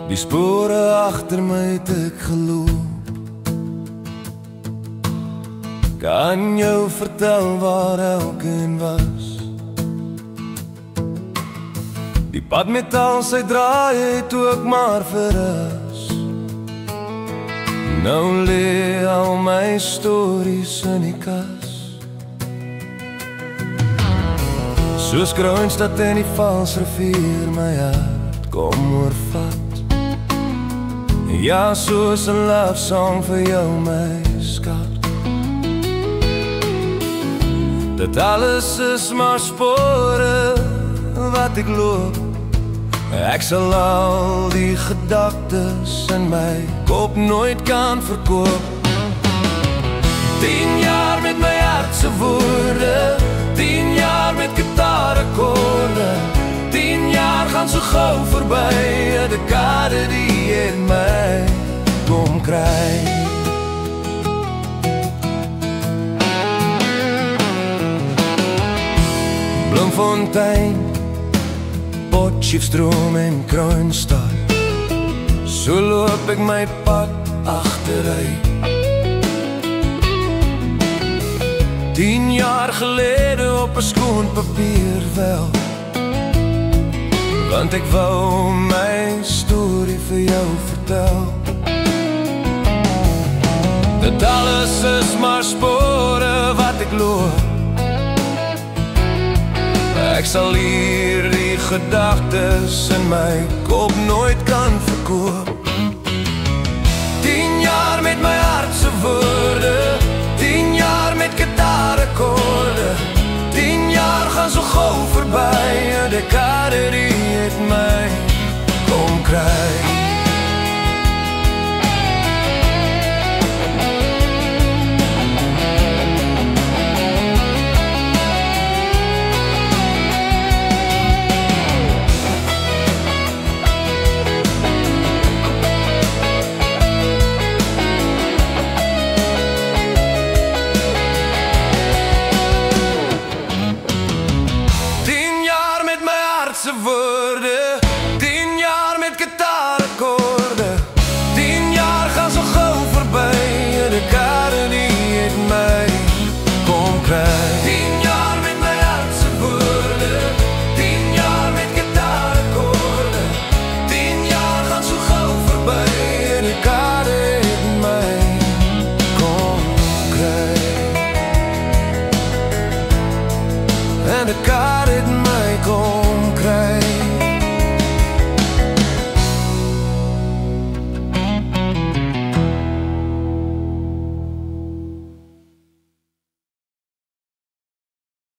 Die spore agter my het ek geloop. Kan jou vertel waar elkeen was. Die pad met al sy draai het ook maar verras. Nou lê al my stories in die kas. Soos Kroonstad en die Valsrivier my hart kom oorvat. Ja, soos 'n love song vir jou my skat. Dit alles is maar spore wat ek loop. Ek sal al die gedagtes in my kop nooit kan verkoop. 10 jaar met my hartse woorde, 10 jaar met gitaarakkoorde. 10 jaar gaan so gauw verby, 'n dekade die het my kom kry. Bloemfontein, Potchefstroom en Kroonstad. So loop ek my pad agteruit. 10 jaar gelede op 'n skoon papiervel. Want ek wou my storie vir jou vertel. Dit alles is maar spore wat ek loop. Ek sal hier die gedagtes in my kop nooit kan verkoop. 10 jaar met my hartse woorde, 10 jaar met gitaarakkoorde. 10 jaar gaan so gauw verby, 'n dekade die het my kom kry. Woorde, 10 jaar met gitaarakkoorde. 10 jaar gaan so gauw verby, 'n dekade die het my kom kry. 10 jaar met my hartse woorde, 10 jaar met gitaarakkoorde. 10 jaar gaan so gauw verby, 'n dekade het my kom kry. 'n dekade